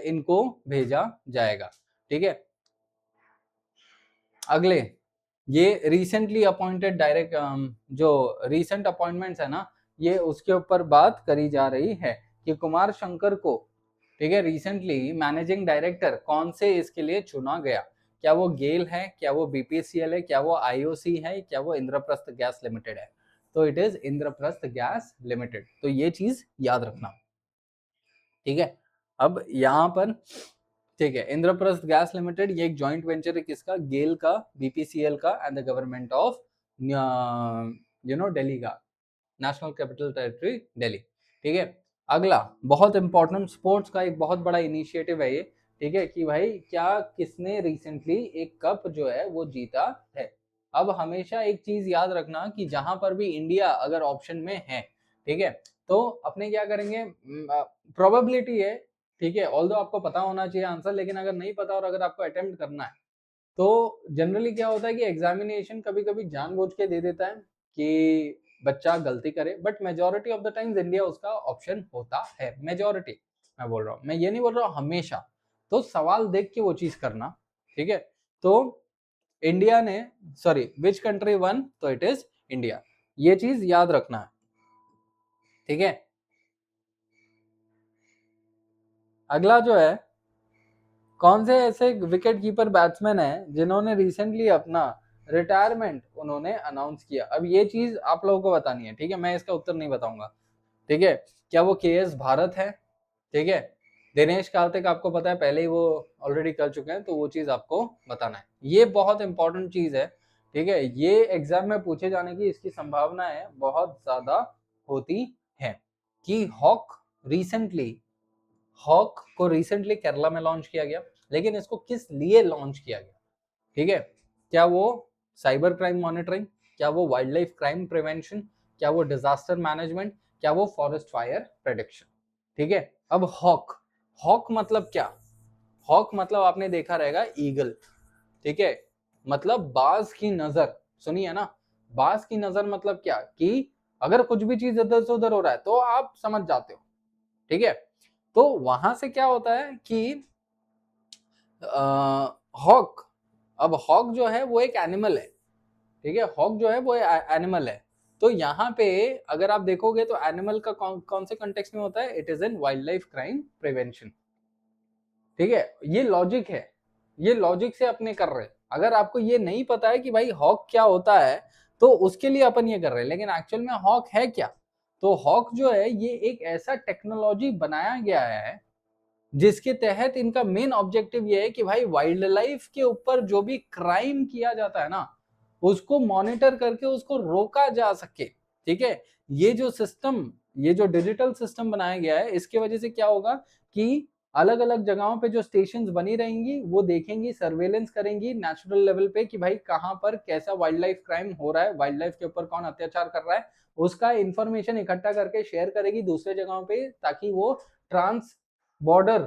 इनको भेजा जाएगा। ठीक है, अगले ये रिसेंटली अपॉइंटेड डायरेक्ट जो रिसेंट अपॉइंटमेंट्स है ना, ये उसके ऊपर बात करी जा रही है कि कुमार शंकर को, ठीक है, रिसेंटली मैनेजिंग डायरेक्टर कौन से इसके लिए चुना गया। क्या वो गेल है, क्या वो बीपीसीएल है, क्या वो आईओसी है, क्या वो इंद्रप्रस्थ गैस लिमिटेड है। तो it is Indraprastha gas limited, तो ये चीज याद रखना। ठीक है, अब यहाँ पर, ठीक है, इंद्रप्रस्थ गैस लिमिटेड ये एक जॉइंट वेंचर है किसका, गेल का, बीपीसीएल का and the government of Delhi का, नेशनल कैपिटल टेरिटरी दिल्ली। ठीक है, अगला बहुत इंपॉर्टेंट स्पोर्ट्स का एक बहुत बड़ा इनिशिएटिव है ये। ठीक है, कि भाई क्या किसने रिसेंटली एक कप जो है वो जीता है। अब हमेशा एक चीज याद रखना कि जहां पर भी इंडिया अगर ऑप्शन में है, ठीक है, तो अपने क्या करेंगे, प्रोबेबिलिटी है, ठीक है, ऑल्दो आपको पता होना चाहिए आंसर, लेकिन अगर नहीं पता और अगर आपको अटेम्प्ट करना है तो जनरली क्या होता है कि एग्जामिनेशन कभी कभी जानबूझ के दे देता है कि बच्चा गलती करे, but majority of the times India उसका ऑप्शन होता है। मेजोरिटी मैं बोल रहा हूँ, मैं ये नहीं बोल रहा हूँ हमेशा। तो सवाल देख के वो चीज करना। ठीक है, तो इंडिया ने, सॉरी, विच कंट्री वन, तो इट इज इंडिया, ये चीज याद रखना है। ठीक है, अगला जो है, कौन से ऐसे विकेट कीपर बैट्समैन है जिन्होंने रिसेंटली अपना रिटायरमेंट उन्होंने अनाउंस किया। अब ये चीज आप लोगों को बतानी है। ठीक है, मैं इसका उत्तर नहीं बताऊंगा। ठीक है, क्या वो केएस भारत है, ठीक है, दिनेश कार्तिक आपको पता है पहले ही वो ऑलरेडी कर चुके हैं, तो वो चीज आपको बताना है। ये बहुत इंपॉर्टेंट चीज है। ठीक है, ये एग्जाम में पूछे जाने की इसकी संभावना है बहुत ज्यादा होती है कि हॉक को रिसेंटली केरला में लॉन्च किया गया, लेकिन इसको किस लिए लॉन्च किया गया। ठीक है, क्या वो साइबर क्राइम मॉनिटरिंग, क्या वो वाइल्ड लाइफ क्राइम प्रिवेंशन, क्या वो डिजास्टर मैनेजमेंट, क्या वो फॉरेस्ट फायर प्रोटेक्शन। ठीक है, अब हॉक, हॉक मतलब क्या, हॉक मतलब आपने देखा रहेगा ईगल। ठीक है, मतलब बाज की नजर, सुनिए ना, बाज की नजर मतलब क्या कि अगर कुछ भी चीज इधर से उधर हो रहा है तो आप समझ जाते हो। ठीक है, तो वहां से क्या होता है कि हॉक, अब हॉक जो है वो एक एनिमल है। ठीक है, हॉक जो है वो एनिमल है। तो यहाँ पे अगर आप देखोगे तो एनिमल का कौन से कंटेक्स्ट में होता है, it is in wild life crime prevention. ठीक है, ये लॉजिक है, ये लॉजिक से अपने कर रहे हैं। अगर आपको ये नहीं पता है कि भाई हॉक क्या होता है तो उसके लिए अपन ये कर रहे हैं, लेकिन एक्चुअल में हॉक है क्या, तो हॉक जो है ये एक ऐसा टेक्नोलॉजी बनाया गया है जिसके तहत इनका मेन ऑब्जेक्टिव ये है कि भाई वाइल्ड लाइफ के ऊपर जो भी क्राइम किया जाता है ना उसको मॉनिटर करके उसको रोका जा सके। ठीक है, ये जो सिस्टम, ये जो डिजिटल सिस्टम बनाया गया है इसके वजह से क्या होगा कि अलग अलग जगहों पे जो स्टेशंस बनी रहेंगी वो देखेंगी, सर्वेलेंस करेंगी नेचुरल लेवल पे कि भाई कहां पर कैसा वाइल्ड लाइफ क्राइम हो रहा है, वाइल्ड लाइफ के ऊपर कौन अत्याचार कर रहा है, उसका इंफॉर्मेशन इकट्ठा करके शेयर करेगी दूसरे जगहों पे ताकि वो ट्रांस बॉर्डर,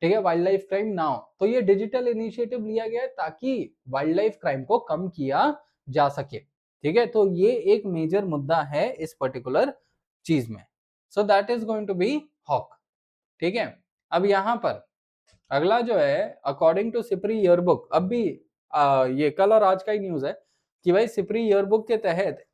ठीक है, वाइल्ड लाइफ क्राइम ना हो। तो ये डिजिटल इनिशिएटिव लिया गया है ताकि वाइल्ड लाइफ क्राइम को कम किया जा सके। ठीक है, तो ये एक मेजर मुद्दा है इस पर्टिकुलर चीज में। So that is going to be hawk. ठीक है, अब यहां पर अगला जो है अकॉर्डिंग टू सिप्री ईयरबुक, अब भी ये कल और आज का ही न्यूज है कि भाई सिप्री ईयरबुक के तहत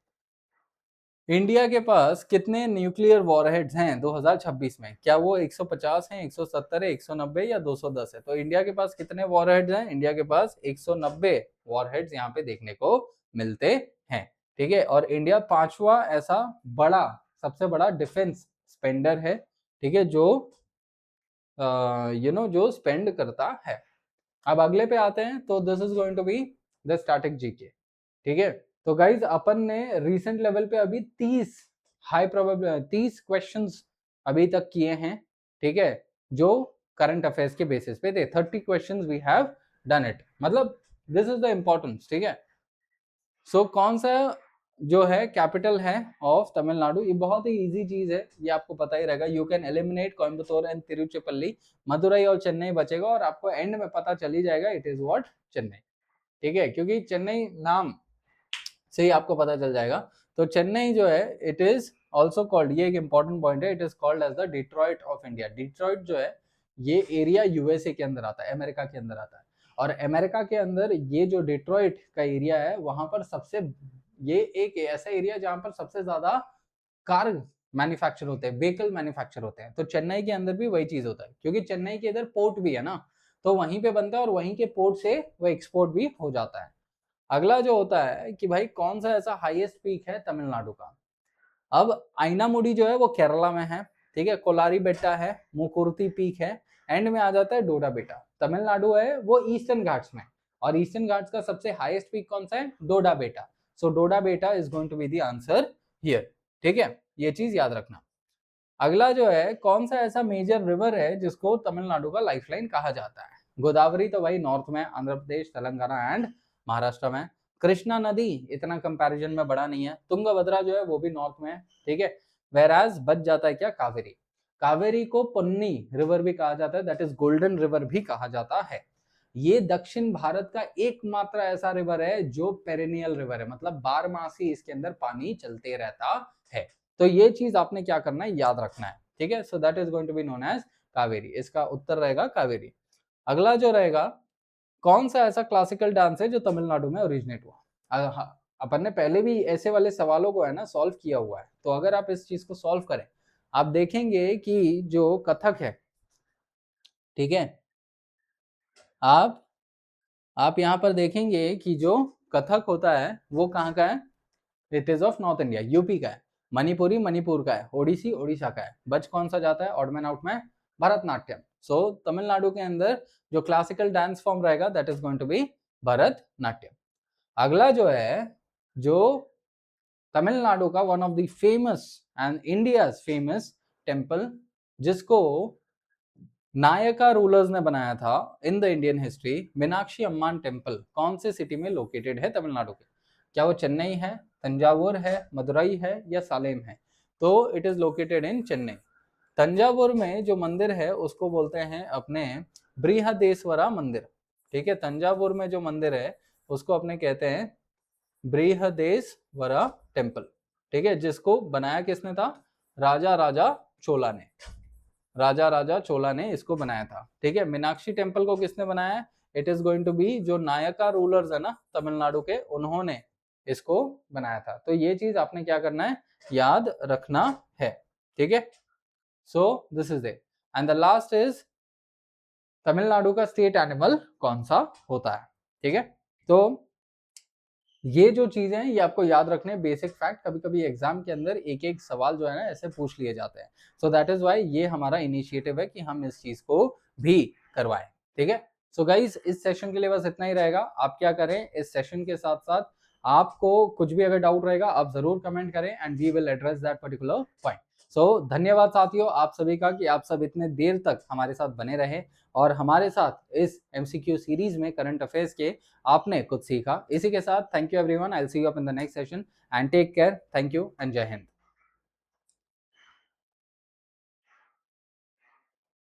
इंडिया के पास कितने न्यूक्लियर वॉरहेड्स हैं 2026 में, क्या वो 150 हैं, 170 है, 190 या 210 है? तो इंडिया के पास कितने वॉरहेड्स हैं? इंडिया के पास 190 वॉरहेड्स यहाँ पे देखने को मिलते हैं। ठीक है, और इंडिया पांचवा ऐसा बड़ा, सबसे बड़ा डिफेंस स्पेंडर है। ठीक है, जो जो स्पेंड करता है। अब अगले पे आते हैं, तो this is going to be the static GK. ठीक है, तो गाइज अपन ने रीसेंट लेवल पे अभी 30 हाई प्रोबेबल 30 क्वेश्चंस अभी तक किए हैं। ठीक है, जो करंट अफेयर्स के बेसिस पे थे, 30 questions we have done it, मतलब दिस इज द इंपॉर्टेंस। ठीक है, सो कौन सा जो है कैपिटल है ऑफ तमिलनाडु, ये बहुत ही इजी चीज है, ये आपको पता ही रहेगा। You can eliminate Coimbatore and Tiruchirappalli, Madurai और चेन्नई बचेगा और आपको एंड में पता चल ही जाएगा इट इज व्हाट, चेन्नई। ठीक है, क्योंकि चेन्नई नाम से ही आपको पता चल जाएगा। तो चेन्नई जो है इट इज ऑल्सो कॉल्ड, ये एक इंपॉर्टेंट पॉइंट है, it is called as the Detroit of India. Detroit जो है ये एरिया यूएसए के अंदर आता है, अमेरिका के अंदर आता है, और अमेरिका के अंदर ये जो डिट्रॉइट का एरिया है वहां पर सबसे, ये एक ऐसा एरिया जहां पर सबसे ज्यादा कार मैन्युफैक्चर होते हैं, व्हीकल मैन्युफैक्चर होते हैं। तो चेन्नई के अंदर भी वही चीज होता है, क्योंकि चेन्नई के इधर पोर्ट भी है ना, तो वहीं पे बनता है और वहीं के पोर्ट से वो एक्सपोर्ट भी हो जाता है। अगला जो होता है कि भाई कौन सा ऐसा हाईएस्ट पीक है तमिलनाडु का। अब आइनामुडी जो है वो केरला में है। ठीक है, कोलारी बेट्टा है, मुकुर्ती पीक है, एंड में आ जाता है डोडा बेटा। तमिलनाडु है वो ईस्टर्न घाट्स में, और ईस्टर्न घाट्स का सबसे हाईएस्ट पीक कौन सा है? डोडा बेटा। So Doddabetta is going to be the answer here. ठीक है, ये चीज याद रखना। अगला जो है कौन सा ऐसा मेजर रिवर है जिसको तमिलनाडु का लाइफलाइन कहा जाता है? गोदावरी तो भाई नॉर्थ में, आंध्र प्रदेश, तेलंगाना एंड महाराष्ट्र में। कृष्णा नदी इतना कंपैरिजन में बड़ा नहीं है। तुंगभद्रा जो है वो भी नॉर्थ में है। ठीक है, वेराज बच जाता है क्या? कावेरी। कावेरी को पुन्नी रिवर भी कहा जाता है, दैट इज गोल्डन रिवर भी कहा जाता है। ये दक्षिण भारत का एकमात्र ऐसा रिवर है जो पेरेनियल रिवर है, मतलब बारमासी इसके अंदर पानी चलते रहता है। तो ये चीज आपने क्या करना है, याद रखना है। ठीक है, so that is going to be known as Kaveri, इसका उत्तर रहेगा कावेरी। अगला जो रहेगा, कौन सा ऐसा क्लासिकल डांस है जो तमिलनाडु में ओरिजिनेट हुआ? अपन ने पहले भी ऐसे वाले सवालों को है ना सॉल्व किया हुआ है, तो अगर आप इस चीज को सॉल्व करें, आप देखेंगे कि जो कथक है, ठीक है, आप यहाँ पर देखेंगे कि जो कथक होता है वो कहाँ का है? It is of north India, UP का है। मणिपुरी मणिपुर का है। ओडिसी ओडिशा का है। बच कौन सा जाता है ऑड मैन आउट में? भरतनाट्यम। सो तमिलनाडु के अंदर जो क्लासिकल डांस फॉर्म रहेगा that is going to be Bharatanatyam. अगला जो है, जो तमिलनाडु का one of the famous and India famous temple, जिसको नायका रूलर्स ने बनाया था in the Indian history, Meenakshi Amman temple, कौन से सिटी में लोकेटेड है तमिलनाडु के? क्या वो चेन्नई है, तंजावुर है, मदुरई है या सालेम है? तो it is located in Chennai. Thanjavur में जो मंदिर है उसको बोलते हैं अपने बृहदेश्वरा मंदिर। ठीक है, तंजावुर में जो मंदिर है उसको अपने कहते हैं बृहदेश्वरा टेम्पल। ठीक है, जिसको बनाया किसने था? राजा राजा चोला ने। राजा राजा चोला ने इसको बनाया था। ठीक है, मीनाक्षी टेम्पल को किसने बनाया है? It is going to be जो नायका रूलर्स है ना तमिलनाडु के, उन्होंने इसको बनाया था। तो ये चीज आपने क्या करना है, याद रखना है। ठीक है, so this is it and the last is Tamil Nadu का स्टेट एनिमल कौन सा होता है? ठीक है, तो ये जो चीजें हैं ये आपको याद रखने, बेसिक फैक्ट, कभी कभी एग्जाम के अंदर एक एक सवाल जो है ना ऐसे पूछ लिए जाते हैं। सो दैट इज वाई ये हमारा इनिशिएटिव है कि हम इस चीज को भी करवाएं। ठीक है। सो गाइज, इस सेशन के लिए बस इतना ही रहेगा। आप क्या करें, इस सेशन के साथ साथ आपको कुछ भी अगर डाउट रहेगा आप जरूर कमेंट करें and we will address that particular point. So धन्यवाद साथियों आप सभी का कि आप सब इतने देर तक हमारे साथ बने रहे और हमारे साथ इस एमसीक्यू सीरीज में करंट अफेयर्स के आपने कुछ सीखा। इसी के साथ thank you everyone, I will see you up in the next session and take care. Thank you and Jai Hind.